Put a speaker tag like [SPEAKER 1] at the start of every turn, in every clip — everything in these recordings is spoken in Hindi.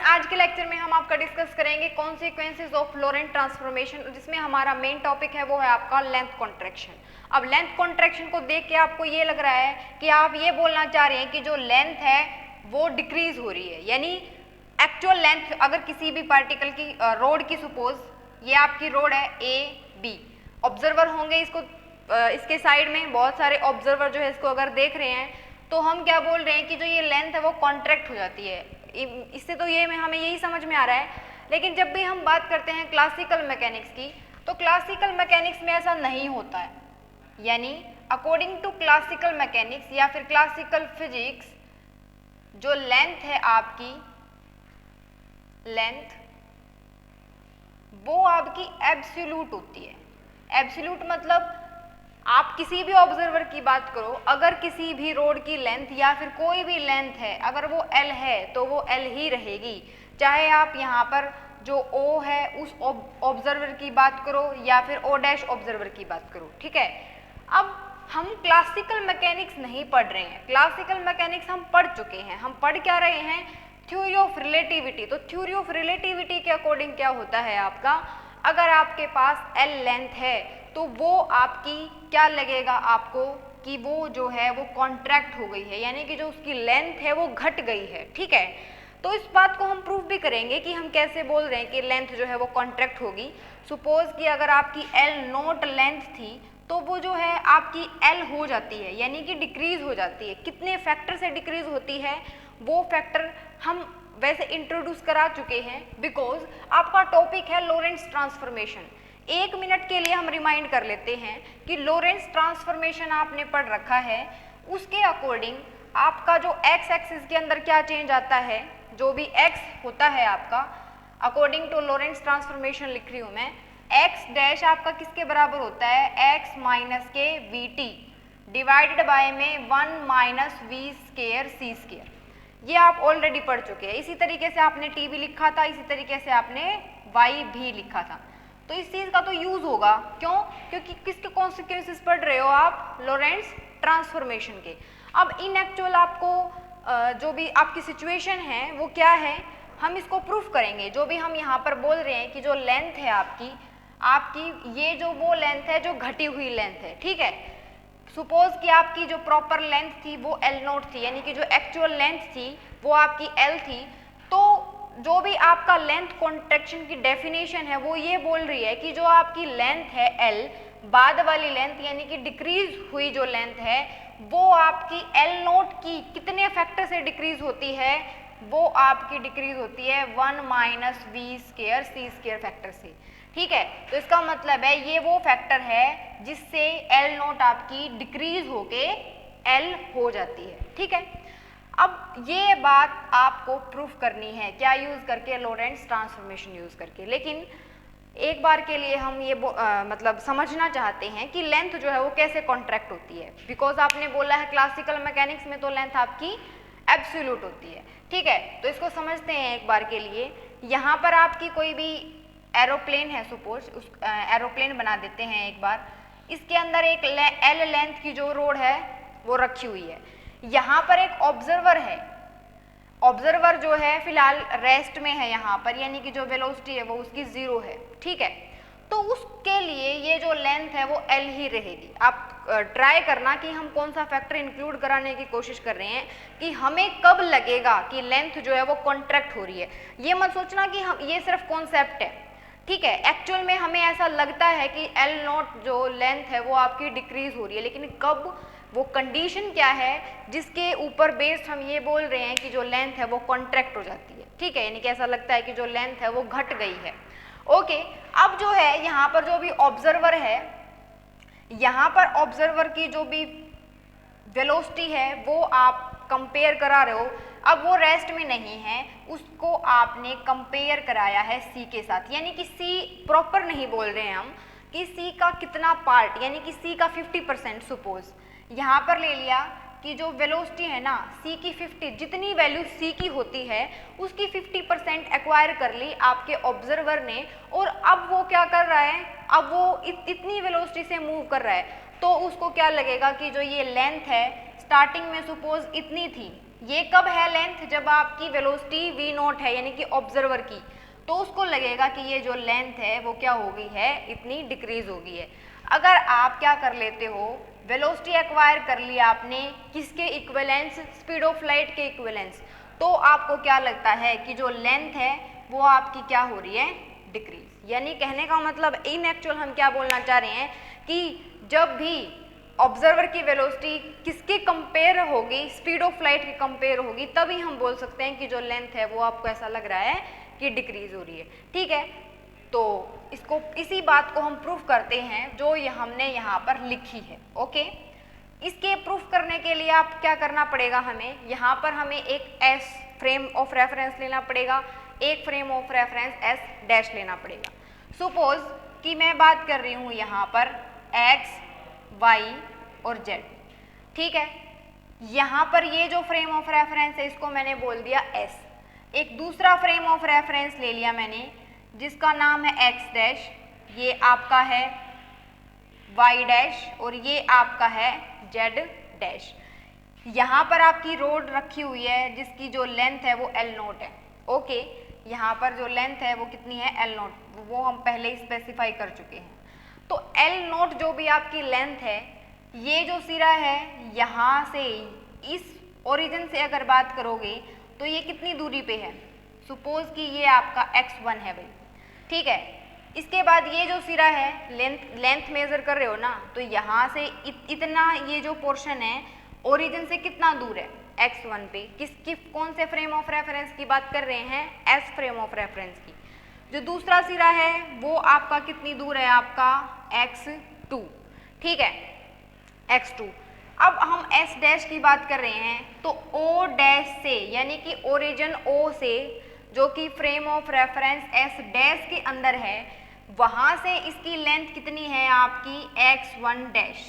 [SPEAKER 1] आज के लेक्चर में हम आपका डिस्कस करेंगे कॉन्सिक्वेंसेज ऑफ लोरेंट ट्रांसफॉर्मेशन, जिसमें हमारा मेन टॉपिक है वो है आपका लेंथ कॉन्ट्रैक्शन। अब लेंथ कॉन्ट्रैक्शन को देख के आपको ये लग रहा है कि आप ये बोलना चाह रहे हैं कि जो लेंथ है वो डिक्रीज हो रही है, यानी एक्चुअल लेंथ अगर किसी भी पार्टिकल की रोड की, सपोज ये आपकी रोड है ए बी, ऑब्जर्वर होंगे इसको इसके साइड में बहुत सारे ऑब्जर्वर जो है इसको अगर देख रहे हैं, तो हम क्या बोल रहे हैं कि जो ये लेंथ है वो कॉन्ट्रैक्ट हो जाती है। इससे तो ये हमें यही समझ में आ रहा है। लेकिन जब भी हम बात करते हैं क्लासिकल मैकेनिक्स की, तो क्लासिकल मैकेनिक्स में ऐसा नहीं होता है, यानी अकॉर्डिंग टू क्लासिकल मैकेनिक्स या फिर क्लासिकल फिजिक्स, जो लेंथ है आपकी, लेंथ वो आपकी एब्सोल्यूट होती है। एब्सोल्यूट मतलब आप किसी भी ऑब्जर्वर की बात करो, अगर किसी भी रोड की लेंथ या फिर कोई भी लेंथ है, अगर वो L है तो वो L ही रहेगी, चाहे आप यहाँ पर जो O है उस ऑब्जर्वर की बात करो या फिर O डैश ऑब्जर्वर की बात करो, ठीक है। अब हम क्लासिकल मैकेनिक्स नहीं पढ़ रहे हैं, क्लासिकल मैकेनिक्स हम पढ़ चुके हैं। हम पढ़ क्या रहे हैं? Theory of relativity. तो थ्योरी ऑफ रिलेटिविटी के अकॉर्डिंग क्या होता है आपका, अगर आपके पास L लेंथ है तो वो आपकी क्या लगेगा आपको कि वो जो है वो कॉन्ट्रैक्ट हो गई है, यानी कि जो उसकी लेंथ है वो घट गई है, ठीक है। तो इस बात को हम प्रूफ भी करेंगे कि हम कैसे बोल रहे हैं कि लेंथ जो है वो कॉन्ट्रैक्ट होगी। सपोज कि अगर आपकी L नॉट लेंथ थी तो वो जो है आपकी L हो जाती है, यानी कि डिक्रीज हो जाती है। कितने फैक्टर से डिक्रीज होती है वो फैक्टर हम वैसे इंट्रोड्यूस करा चुके हैं, बिकॉज आपका टॉपिक है लोरेंट्स ट्रांसफॉर्मेशन। 1 मिनट के लिए हम रिमाइंड कर लेते हैं कि लोरेंट्स ट्रांसफॉर्मेशन आपने पढ़ रखा है, उसके अकॉर्डिंग आपका जो एक्स एक्सिस के अंदर क्या चेंज आता है, जो भी एक्स होता है आपका, अकॉर्डिंग टू लोरेंट्स ट्रांसफॉर्मेशन लिख रही हूँ मैं, एक्स डैश आपका किसके बराबर होता है, एक्स माइनस के वी टी डिवाइडेड बाय में 1 minus V square C square. ये आप ऑलरेडी पढ़ चुके हैं। इसी तरीके से आपने टी भी लिखा था, इसी तरीके से आपने वाई भी लिखा था। तो इस चीज का तो यूज होगा, क्यों? क्योंकि किसके कॉन्सिक्वेंसेस पढ़ रहे हो आप, लोरेंट्स ट्रांसफॉर्मेशन के। अब इन एक्चुअल आपको जो भी आपकी सिचुएशन है वो क्या है, हम इसको प्रूफ करेंगे। जो भी हम यहाँ पर बोल रहे हैं कि जो लेंथ है आपकी ये जो वो लेंथ है जो घटी हुई लेंथ है, ठीक है। सपोज कि आपकी जो प्रॉपर लेंथ थी वो L नोट थी, यानी कि जो एक्चुअल लेंथ थी वो आपकी L थी। तो जो भी आपका लेंथ कॉन्ट्रैक्शन की डेफिनेशन है वो ये बोल रही है कि जो आपकी लेंथ है L, बाद वाली लेंथ यानी कि डिक्रीज हुई जो लेंथ है वो आपकी L नोट की कितने फैक्टर से डिक्रीज होती है, वो आपकी डिक्रीज होती है 1 minus V square C square factor से, ठीक है। तो इसका मतलब है ये वो फैक्टर है जिससे L नोट आपकी डिक्रीज होके L हो जाती है, ठीक है। अब ये बात आपको प्रूफ करनी है, क्या यूज करके, लोरेंट्स ट्रांसफॉर्मेशन यूज करके। लेकिन एक बार के लिए हम ये मतलब समझना चाहते हैं कि लेंथ जो है वो कैसे कॉन्ट्रैक्ट होती है, बिकॉज आपने बोला है क्लासिकल मैकेनिक्स में तो लेंथ आपकी एब्सोल्यूट होती है, ठीक है। तो इसको समझते हैं एक बार के लिए। यहाँ पर आपकी कोई भी एरोप्लेन है, सपोज उस एरोप्लेन बना देते हैं एक बार, इसके अंदर एक L लेंथ की जो रोड है वो रखी हुई है। यहाँ पर एक ऑब्जर्वर है, ऑब्जर्वर जो है फिलहाल रेस्ट में है यहाँ पर, यानी कि जो वेलोसिटी है वो उसकी 0 है, ठीक है। तो उसके लिए ये जो लेंथ है वो L ही रहेगी। आप ट्राई करना कि हम कौन सा फैक्टर इंक्लूड कराने की कोशिश कर रहे हैं, कि हमें कब लगेगा कि लेंथ जो है वो कॉन्ट्रैक्ट हो रही है। ये मत सोचना कि हम ये सिर्फ कॉन्सेप्ट है, ठीक है। एक्चुअल में हमें ऐसा लगता है कि L नोट जो लेंथ है वो आपकी डिक्रीज हो रही है, लेकिन कब, वो कंडीशन क्या है जिसके ऊपर बेस्ड हम ये बोल रहे हैं कि जो लेंथ है वो कॉन्ट्रैक्ट हो जाती है, ठीक है। यानी कि ऐसा लगता है कि जो लेंथ है वो घट गई है, ओके। अब जो है यहाँ पर जो भी ऑब्जर्वर है, यहाँ पर ऑब्जर्वर की जो भी वेलोसिटी है वो आप कंपेयर करा रहे हो। अब वो रेस्ट में नहीं है, उसको आपने कंपेयर कराया है C के साथ, यानी कि C प्रॉपर नहीं बोल रहे हैं हम कि C का कितना पार्ट, यानी कि C का 50%। सपोज यहाँ पर ले लिया कि जो वेलोसिटी है ना C की 50, जितनी वैल्यू C की होती है उसकी 50% एक्वायर कर ली आपके ऑब्जर्वर ने, और अब वो क्या कर रहा है, अब वो इतनी वेलोसिटी से मूव कर रहा है, तो उसको क्या लगेगा कि जो ये लेंथ है स्टार्टिंग में सपोज इतनी थी, ये कब है लेंथ, जब आपकी वेलोसिटी v नॉट है यानी कि ऑब्जर्वर की, तो उसको लगेगा कि ये जो लेंथ है वो क्या हो गई है, इतनी डिक्रीज हो गई है। अगर आप क्या कर लेते हो, वेलोसिटी एक्वायर कर लिया आपने किसके इक्विवेलेंस, स्पीड ऑफ लाइट के इक्विवेलेंस, तो आपको क्या लगता है कि जो लेंथ है वो आपकी क्या हो रही है, डिक्रीज। यानी कहने का मतलब इन एक्चुअल हम क्या बोलना चाह रहे हैं कि जब भी ऑब्जर्वर की वेलोसिटी किसके कंपेयर होगी, स्पीड ऑफ लाइट के कंपेयर होगी, तभी हम बोल सकते हैं कि जो लेंथ है वो आपको ऐसा लग रहा है कि डिक्रीज हो रही है। ठीक है, तो इसको इसी बात को हम प्रूफ करते हैं जो हमने यहाँ पर लिखी है। ओके, इसके प्रूफ करने के लिए आप क्या करना पड़ेगा, हमें यहाँ पर हमें एक एस फ्रेम ऑफ रेफरेंस लेना पड़ेगा, एक frame of reference S dash लेना पड़ेगा। सपोज कि मैं बात कर रही हूँ यहाँ पर एक्स, वाई और जेड। ठीक है, यहाँ पर ये जो फ्रेम ऑफ रेफरेंस है इसको मैंने बोल दिया एस। एक दूसरा फ्रेम ऑफ रेफरेंस ले लिया मैंने जिसका नाम है एक्स डैश, ये आपका है वाई डैश और ये आपका है जेड डैश। यहाँ पर आपकी रोड रखी हुई है जिसकी जो लेंथ है वो एल नोट है। ओके, यहाँ पर जो लेंथ है वो कितनी है, एल नोट, वो हम पहले ही स्पेसिफाई कर चुके हैं। तो एल नोट जो भी आपकी लेंथ है, ये जो सिरा है यहाँ से इस ओरिजिन से अगर बात करोगे तो ये कितनी दूरी पे है, सपोज कि ये आपका x1 है भाई। ठीक है, इसके बाद ये जो सिरा है, लेंथ मेजर कर रहे हो ना, तो यहाँ से इतना ये जो पोर्शन है ओरिजिन से कितना दूर है, x1 पे। कौन से फ्रेम ऑफ रेफरेंस की बात कर रहे हैं, s फ्रेम ऑफ रेफरेंस की। जो दूसरा सिरा है वो आपका कितनी दूर है, आपका x2। ठीक है, x2। अब हम s डैश की बात कर रहे हैं तो o डैश से यानी कि ओरिजिन o से जो कि frame of reference s dash के अंदर है, वहां से इसकी लेंथ कितनी है आपकी, x1 डैश।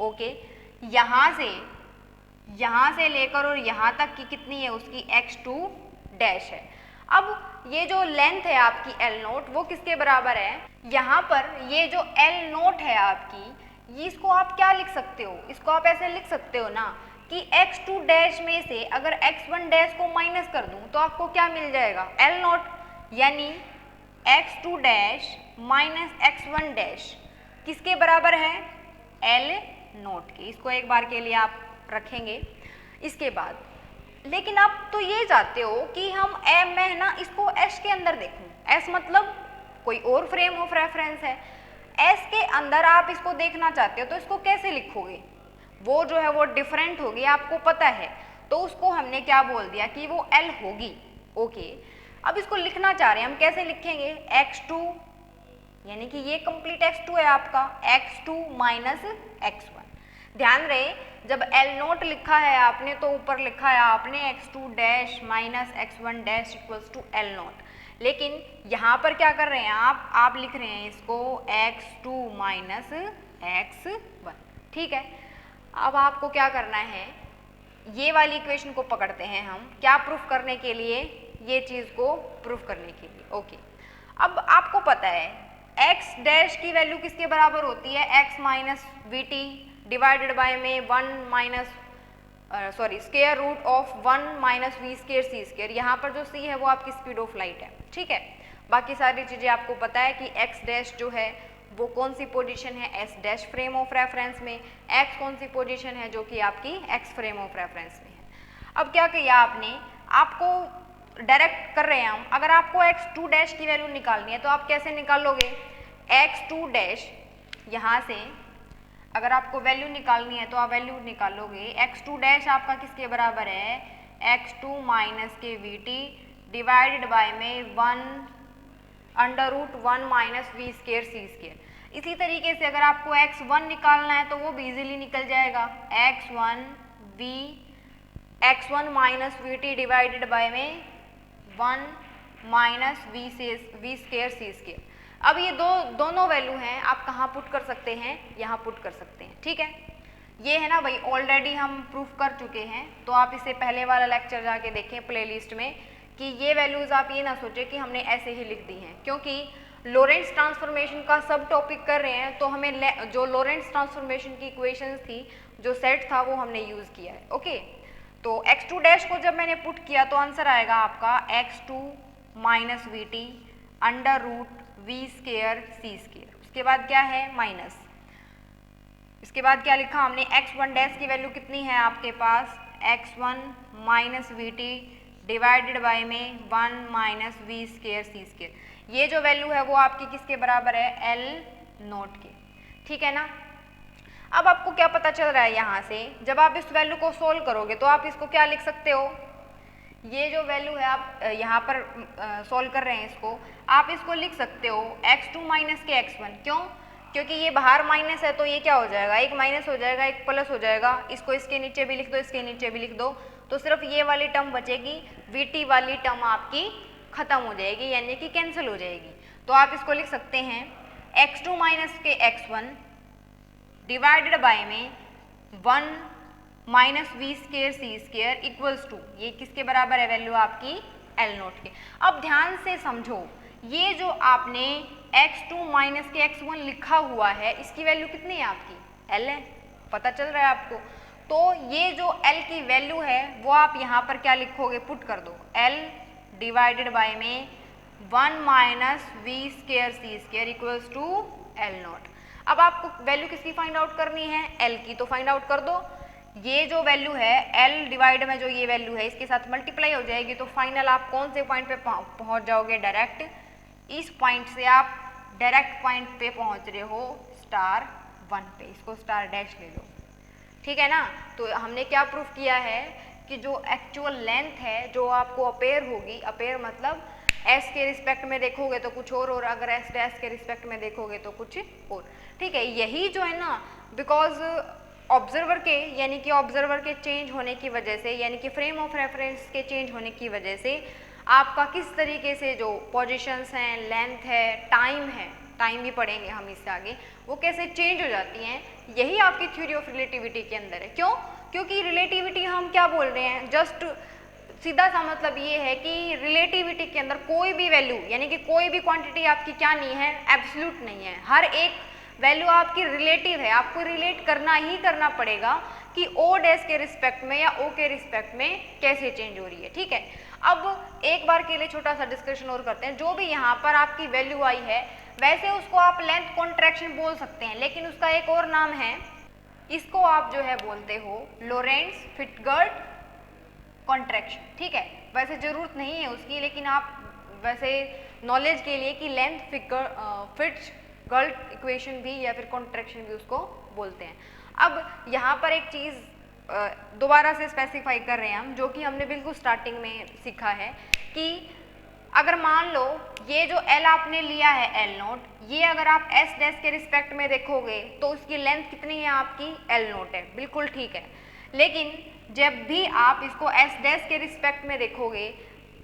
[SPEAKER 1] ओके, यहाँ से लेकर और यहाँ तक की कितनी है उसकी x2 डैश है। अब ये जो लेंथ है आपकी L नोट वो किसके बराबर है, यहाँ पर ये जो L नोट है आपकी, इसको आप क्या लिख सकते हो, इसको आप ऐसे लिख सकते हो ना कि x2 डैश में से अगर x1 डैश को माइनस कर दूं तो आपको क्या मिल जाएगा, L नोट, यानी x2 dash minus x1 dash किसके बराबर है, L नोट के। इसको एक बार के लिए आप रखेंगे। इसके बाद लेकिन आप तो ये चाहते हो कि मैं ना इसको S के अंदर देखूं, S मतलब कोई और फ्रेम ऑफ रेफरेंस है, S के अंदर आप इसको देखना चाहते हो तो इसको कैसे लिखोगे, वो जो है वो डिफरेंट होगी, आपको पता है, तो उसको हमने क्या बोल दिया कि वो L होगी। ओके, अब इसको लिखना चाह रहे हैं हम, कैसे लिखेंगे, x2 यानी कि ये कंप्लीट x2 है आपका, x2 माइनस x1। ध्यान रहे जब L नोट लिखा है आपने तो ऊपर लिखा है आपने x2 dash minus x1 dash equals to L naught, लेकिन यहाँ पर क्या कर रहे हैं आप लिख रहे हैं इसको x2 माइनस x1। ठीक है, अब आपको क्या करना है, ये वाली इक्वेशन को पकड़ते हैं हम, क्या प्रूफ करने के लिए, ये चीज़ को प्रूफ करने के लिए। ओके, अब आपको पता है x डैश की वैल्यू किसके बराबर होती है, x minus V T divided by में 1 minus square root of 1 minus V square C square. यहाँ पर जो c है वो आपकी स्पीड ऑफ लाइट है। ठीक है, बाकी सारी चीज़ें आपको पता है कि x डैश जो है वो कौन सी पोजीशन है, s dash frame of reference में, x कौन सी पोजीशन है जो कि आपकी x फ्रेम ऑफ रेफरेंस में है। अब क्या किया आपने, आपको डायरेक्ट कर रहे हैं हम, अगर आपको x2 डैश की वैल्यू निकालनी है तो आप कैसे निकालोगे, x2 डैश यहाँ से अगर आपको वैल्यू निकालनी है तो आप वैल्यू निकालोगे, x2 डैश आपका किसके बराबर है, x2 माइनस के वी टी डिवाइडेड बाय में 1 under root 1 minus V square C square. इसी तरीके से अगर आपको x1 निकालना है तो वो भी इजीली निकल जाएगा, x1 minus V T divided by में 1 minus V square C square. अब ये दोनों वैल्यू हैं, आप कहाँ पुट कर सकते हैं, यहाँ पुट कर सकते हैं। ठीक है, ये है ना भाई, ऑलरेडी हम प्रूफ कर चुके हैं, तो आप इसे पहले वाला लेक्चर जाके देखें प्लेलिस्ट में, कि ये वैल्यूज़ आप ये ना सोचें कि हमने ऐसे ही लिख दी हैं, क्योंकि लोरेंट्ज़ ट्रांसफॉर्मेशन का सब टॉपिक कर रहे हैं तो हमें जो लोरेंट्ज़ ट्रांसफॉर्मेशन की इक्वेशंस थी, जो सेट था वो हमने यूज़ किया है। ओके, तो x2 डैश को जब मैंने पुट किया तो आंसर आएगा आपका x2 minus V T under root V square C square. उसके बाद क्या है माइनस, इसके बाद क्या लिखा हमने x1 डैश की वैल्यू कितनी है आपके पास x1 minus V T divided by में 1 minus V square C square. ये जो वैल्यू है वो आपकी किसके बराबर है L नोट के, ठीक है ना। अब आपको क्या पता चल रहा है यहाँ से, जब आप इस वैल्यू को सोल्व करोगे तो आप इसको क्या लिख सकते हो, ये जो वैल्यू है आप यहाँ पर सोल्व कर रहे हैं इसको, आप इसको लिख सकते हो x2 माइनस के x1। क्यों? क्योंकि ये बाहर माइनस है तो ये क्या हो जाएगा, एक माइनस हो जाएगा एक प्लस हो जाएगा। इसको इसके नीचे भी लिख दो, इसके नीचे भी लिख दो, तो सिर्फ ये वाली टर्म बचेगी, वीटी वाली टर्म आपकी खत्म हो जाएगी यानी कि कैंसिल हो जाएगी। तो आप इसको लिख सकते हैं x2 माइनस के x1 डिवाइडेड बाय में 1 minus V square C square equals to, ये किसके बराबर है वैल्यू आपकी L नोट के। अब ध्यान से समझो, ये जो आपने x2 माइनस के x1 लिखा हुआ है इसकी वैल्यू कितनी है आपकी L है, पता चल रहा है आपको। तो ये जो L की वैल्यू है वो आप यहाँ पर क्या लिखोगे, पुट कर दो L डिवाइडेड बाय में 1 minus V square C square equals to L naught. अब आपको वैल्यू किसकी फाइंड आउट करनी है, L की, तो फाइंड आउट कर दो। ये जो वैल्यू है L डिवाइड में जो ये वैल्यू है इसके साथ मल्टीप्लाई हो जाएगी, तो फाइनल आप कौन से पॉइंट पे पहुंच जाओगे, डायरेक्ट इस पॉइंट से आप डायरेक्ट पॉइंट पे पहुंच रहे हो स्टार 1 पे, इसको स्टार डैश ले लो, ठीक है ना। तो हमने क्या प्रूफ किया है कि जो एक्चुअल लेंथ है जो आपको अपेयर होगी, अपेयर मतलब एस के रिस्पेक्ट में देखोगे तो कुछ और अगर एस डैश के रिस्पेक्ट में देखोगे तो कुछ और, ठीक है। यही जो है ना, बिकॉज ऑब्जर्वर के यानी कि ऑब्जर्वर के चेंज होने की वजह से, यानी कि फ्रेम ऑफ रेफरेंस के चेंज होने की वजह से आपका किस तरीके से जो पोजीशंस हैं, लेंथ है, टाइम है, टाइम भी पढ़ेंगे हम इससे आगे, वो कैसे चेंज हो जाती हैं, यही आपकी थ्योरी ऑफ रिलेटिविटी के अंदर है। क्यों? क्योंकि रिलेटिविटी हम क्या बोल रहे हैं, जस्ट सीधा सा मतलब ये है कि रिलेटिविटी के अंदर कोई भी वैल्यू यानी कि कोई भी क्वांटिटी आपकी क्या नहीं है, एब्सोल्यूट नहीं है। हर एक वैल्यू आपकी रिलेटिव है, आपको रिलेट करना ही करना पड़ेगा कि ओ डैश के रिस्पेक्ट में या ओ के रिस्पेक्ट में कैसे चेंज हो रही है, ठीक है। अब एक बार के लिए छोटा सा डिस्कशन और करते हैं। जो भी यहाँ पर आपकी वैल्यू आई है वैसे उसको आप लेंथ कॉन्ट्रैक्शन बोल सकते हैं, लेकिन उसका एक और नाम है, इसको आप जो है बोलते हो लोरेंट्ज फिटगर्ड कॉन्ट्रैक्शन, ठीक है। वैसे जरूरत नहीं है उसकी, लेकिन आप वैसे नॉलेज के लिए कि लेंथ फिटगर्ड इक्वेशन भी या फिर कॉन्ट्रैक्शन भी उसको बोलते हैं। अब यहाँ पर एक चीज़ दोबारा से स्पेसिफाई कर रहे हैं हम, जो कि हमने बिल्कुल स्टार्टिंग में सीखा है कि अगर मान लो ये जो L आपने लिया है L नोट, ये अगर आप S डैश के रिस्पेक्ट में देखोगे तो उसकी लेंथ कितनी है आपकी L नोट है, बिल्कुल ठीक है। लेकिन जब भी आप इसको S डैश के रिस्पेक्ट में देखोगे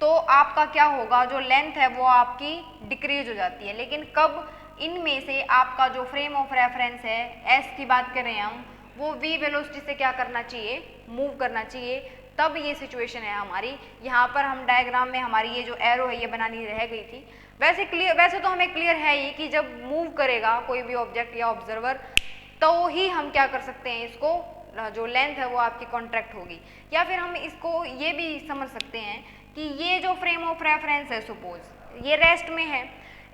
[SPEAKER 1] तो आपका क्या होगा, जो लेंथ है वो आपकी डिक्रीज हो जाती है। लेकिन कब, इनमें से आपका जो फ्रेम ऑफ रेफरेंस है S की बात कर रहे हैं हम, वो V वेलोसिटी से क्या करना चाहिए, मूव करना चाहिए, तब ये सिचुएशन है हमारी। यहाँ पर हम डायग्राम में हमारी ये जो एरो है ये बनानी रह गई थी। वैसे तो हमें क्लियर है ही कि जब मूव करेगा कोई भी ऑब्जेक्ट या ऑब्जर्वर तो ही हम क्या कर सकते हैं, इसको जो लेंथ है वो आपकी कॉन्ट्रैक्ट होगी। या फिर हम इसको ये भी समझ सकते हैं कि ये जो फ्रेम ऑफ रेफरेंस है, सपोज ये रेस्ट में है,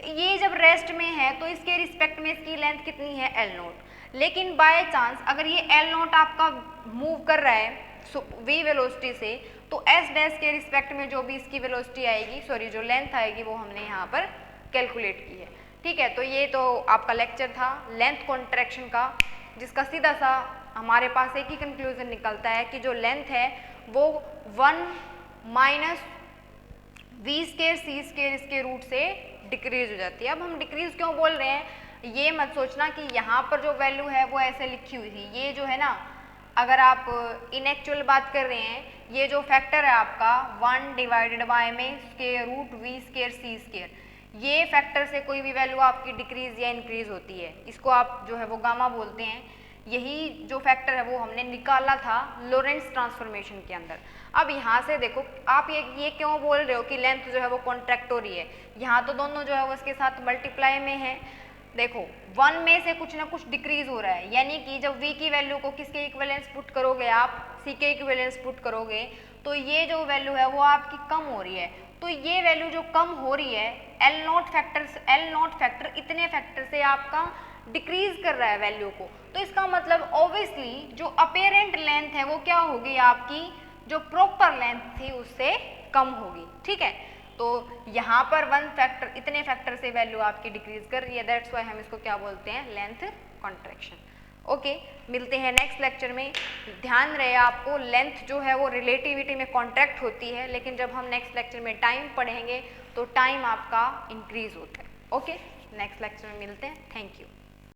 [SPEAKER 1] ये जब रेस्ट में है तो इसके रिस्पेक्ट में इसकी लेंथ कितनी है L नोट। लेकिन बाय चांस अगर ये L नोट आपका मूव कर रहा है V वेलोसिटी से, तो S डैश के रिस्पेक्ट में जो भी इसकी वेलोसिटी आएगी, सॉरी जो लेंथ आएगी, वो हमने यहाँ पर कैलकुलेट की है, ठीक है। तो ये तो आपका लेक्चर था लेंथ कॉन्ट्रैक्शन का, जिसका सीधा सा हमारे पास एक ही कंक्लूजन निकलता है कि जो लेंथ है वो 1 minus V square C square इसके रूट से डिक्रीज हो जाती है। अब हम डिक्रीज क्यों बोल रहे हैं, ये मत सोचना कि यहाँ पर जो वैल्यू है वो ऐसे लिखी हुई थी। ये जो है ना, अगर आप इनएक्चुअल बात कर रहे हैं, ये जो फैक्टर है आपका 1 डिवाइडेड बाय में square root V square C square, ये फैक्टर से कोई भी वैल्यू आपकी डिक्रीज या इंक्रीज होती है, इसको आप जो है वो गामा बोलते हैं। यही जो फैक्टर है वो हमने निकाला था लोरेंट्ज ट्रांसफॉर्मेशन के अंदर। अब यहाँ से देखो, आप ये क्यों बोल रहे हो कि लेंथ जो है वो कॉन्ट्रैक्ट हो रही है, यहाँ तो दोनों जो है वो इसके साथ मल्टीप्लाई में है, देखो 1 में से कुछ ना कुछ डिक्रीज हो रहा है, यानी कि जब v की वैल्यू को किसके इक्विवेलेंस पुट करोगे, आप c के इक्विवेलेंस पुट करोगे, तो ये जो वैल्यू है वो आपकी कम हो रही है। तो ये वैल्यू जो कम हो रही है एल नॉट फैक्टर इतने फैक्टर से आपका डिक्रीज कर रहा है वैल्यू को, तो इसका मतलब ऑब्वियसली जो अपेरेंट लेंथ है वो क्या होगी, आपकी जो प्रॉपर लेंथ थी उससे कम होगी। ठीक है, तो यहाँ पर इतने फैक्टर से वैल्यू आपकी डिक्रीज कर रही है, दैट्स वाई हम इसको क्या बोलते हैं, लेंथ कॉन्ट्रैक्शन। ओके, मिलते हैं नेक्स्ट लेक्चर में। ध्यान रहे आपको लेंथ जो है वो रिलेटिविटी में कॉन्ट्रैक्ट होती है, लेकिन जब हम नेक्स्ट लेक्चर में टाइम पढ़ेंगे तो टाइम आपका इंक्रीज होता है। ओके, नेक्स्ट लेक्चर में मिलते हैं। Thank you.